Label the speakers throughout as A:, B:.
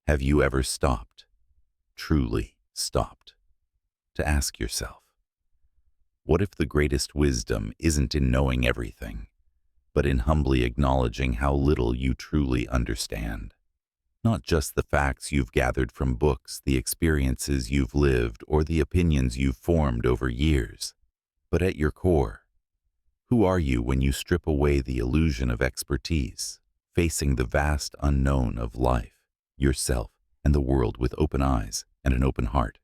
A: Have you ever stopped, truly stopped, to ask yourself, what if the greatest wisdom isn't in knowing everything, but in humbly acknowledging how little you truly understand? Not just the facts you've gathered from books, the experiences you've lived, or the opinions you've formed over years, but at your core, who are you when you strip away the illusion of expertise, facing the vast unknown of life, yourself, and the world with open eyes and an open heart?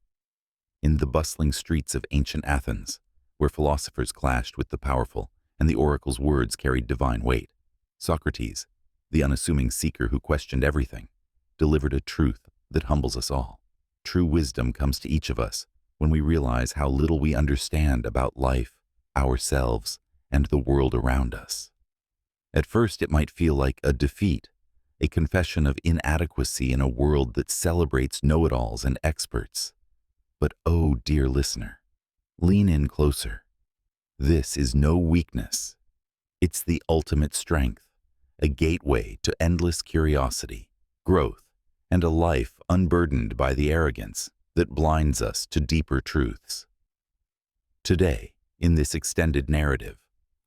A: In the bustling streets of ancient Athens, where philosophers clashed with the powerful and the oracle's words carried divine weight, Socrates, the unassuming seeker who questioned everything, delivered a truth that humbles us all. True wisdom comes to each of us when we realize how little we understand about life, ourselves, and the world around us. At first, it might feel like a defeat, a confession of inadequacy in a world that celebrates know-it-alls and experts. But oh, dear listener, lean in closer. This is no weakness. It's the ultimate strength, a gateway to endless curiosity, growth, and a life unburdened by the arrogance that blinds us to deeper truths. Today, in this extended narrative,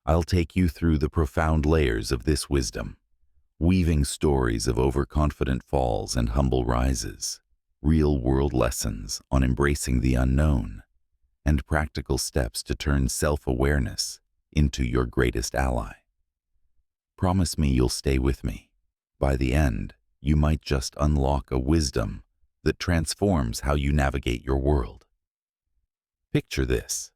A: I'll take you through the profound layers of this wisdom, weaving stories of overconfident falls and humble rises, real-world lessons on embracing the unknown, and practical steps to turn self-awareness into your greatest ally. Promise me you'll stay with me. By the end, you might just unlock a wisdom that transforms how you navigate your world. Picture this.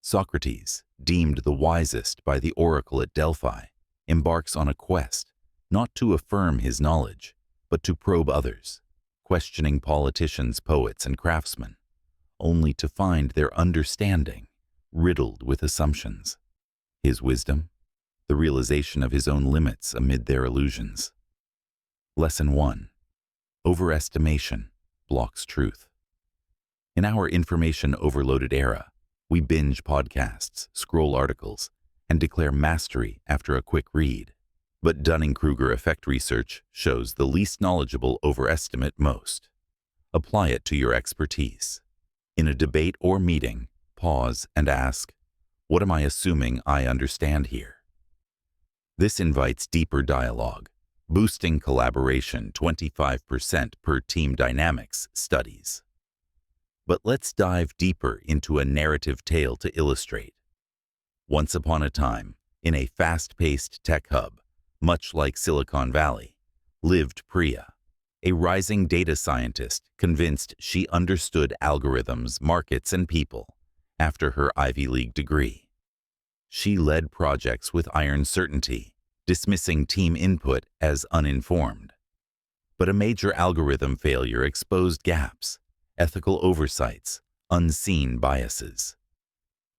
A: Socrates, deemed the wisest by the oracle at Delphi, embarks on a quest not to affirm his knowledge, but to probe others, questioning politicians, poets, and craftsmen, only to find their understanding riddled with assumptions. His wisdom? The realization of his own limits amid their illusions. Lesson 1. Overestimation blocks truth. In our information-overloaded era, we binge podcasts, scroll articles, and declare mastery after a quick read. But Dunning-Kruger effect research shows the least knowledgeable overestimate most. Apply it to your expertise. In a debate or meeting, pause and ask, what am I assuming I understand here? This invites deeper dialogue, boosting collaboration 25% per team dynamics studies. But let's dive deeper into a narrative tale to illustrate. Once upon a time, in a fast-paced tech hub, much like Silicon Valley, lived Priya, a rising data scientist convinced she understood algorithms, markets, and people after her Ivy League degree. She led projects with iron certainty, dismissing team input as uninformed. But a major algorithm failure exposed gaps, ethical oversights, unseen biases.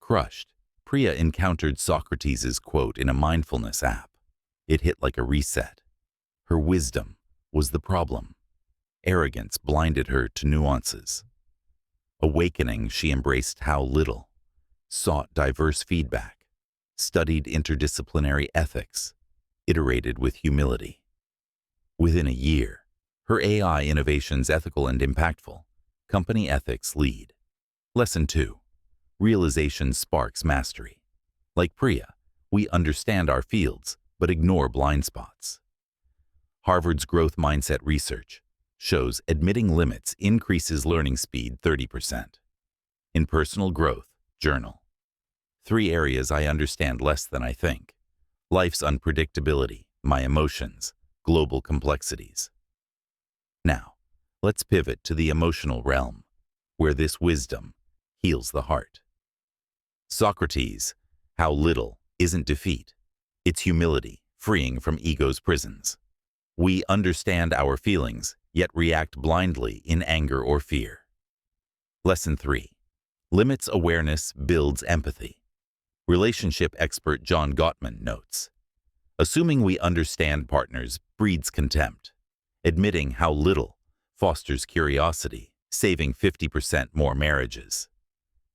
A: Crushed, Priya encountered Socrates' quote in a mindfulness app. It hit like a reset. Her wisdom was the problem. Arrogance blinded her to nuances. Awakening, she embraced how little, sought diverse feedback, studied interdisciplinary ethics, iterated with humility. Within a year, her AI innovations ethical and impactful. Company ethics lead. Lesson 2. Realization sparks mastery. Like Priya, we understand our fields, but ignore blind spots. Harvard's growth mindset research shows admitting limits increases learning speed 30%. In personal growth, journal. 3 areas I understand less than I think. Life's unpredictability, my emotions, global complexities. Now, let's pivot to the emotional realm, where this wisdom heals the heart. Socrates, how little isn't defeat. It's humility, freeing from ego's prisons. We understand our feelings, yet react blindly in anger or fear. Lesson 3. Limits awareness builds empathy. Relationship expert John Gottman notes, assuming we understand partners breeds contempt. Admitting how little fosters curiosity, saving 50% more marriages.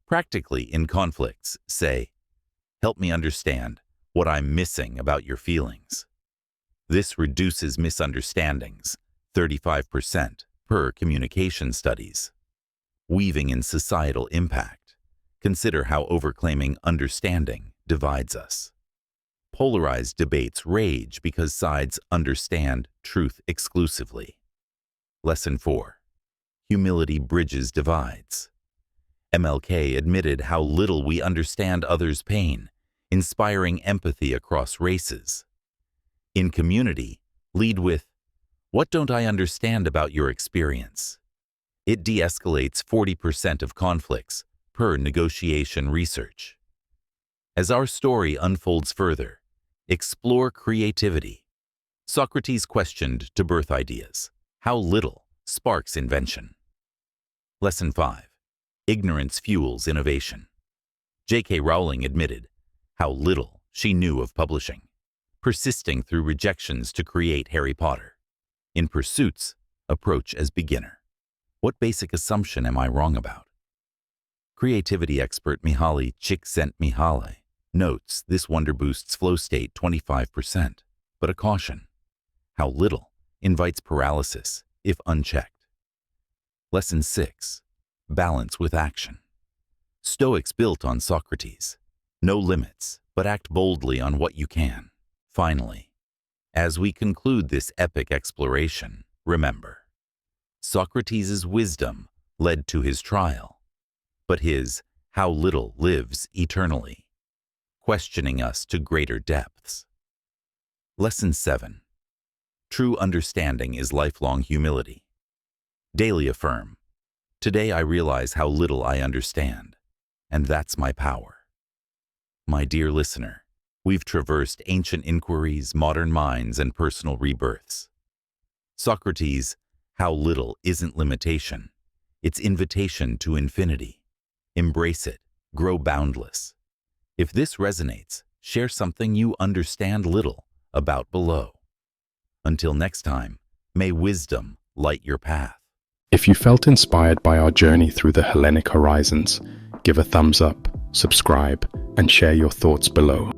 A: Practically, in conflicts, say, help me understand what I'm missing about your feelings. This reduces misunderstandings, 35% per communication studies. Weaving in societal impact. Consider how overclaiming understanding divides us. Polarized debates rage because sides understand truth exclusively. Lesson 4. Humility bridges divides. MLK admitted how little we understand others' pain, inspiring empathy across races. In community, lead with, "What don't I understand about your experience?" It de-escalates 40% of conflicts per negotiation research. As our story unfolds further, explore creativity. Socrates questioned to birth ideas. How little sparks invention. Lesson 5. Ignorance fuels innovation. J.K. Rowling admitted how little she knew of publishing, persisting through rejections to create Harry Potter. In Pursuits, approach as beginner. What basic assumption am I wrong about? Creativity expert Mihaly Csikszentmihalyi notes this wonder boosts flow state 25%, but a caution. How little invites paralysis if unchecked. Lesson 6. Balance with action. Stoics built on Socrates. No limits, but act boldly on what you can. Finally, as we conclude this epic exploration, remember, Socrates' wisdom led to his trial, but his how little lives eternally, questioning us to greater depths. Lesson 7. True understanding is lifelong humility. Daily affirm, today I realize how little I understand, and that's my power. My dear listener, we've traversed ancient inquiries, modern minds, and personal rebirths. Socrates' how little isn't limitation, it's invitation to infinity. Embrace it, grow boundless. If this resonates, share something you understand little about below. Until next time, may wisdom light your path.
B: If you felt inspired by our journey through the Hellenic horizons, give a thumbs up, subscribe, and share your thoughts below.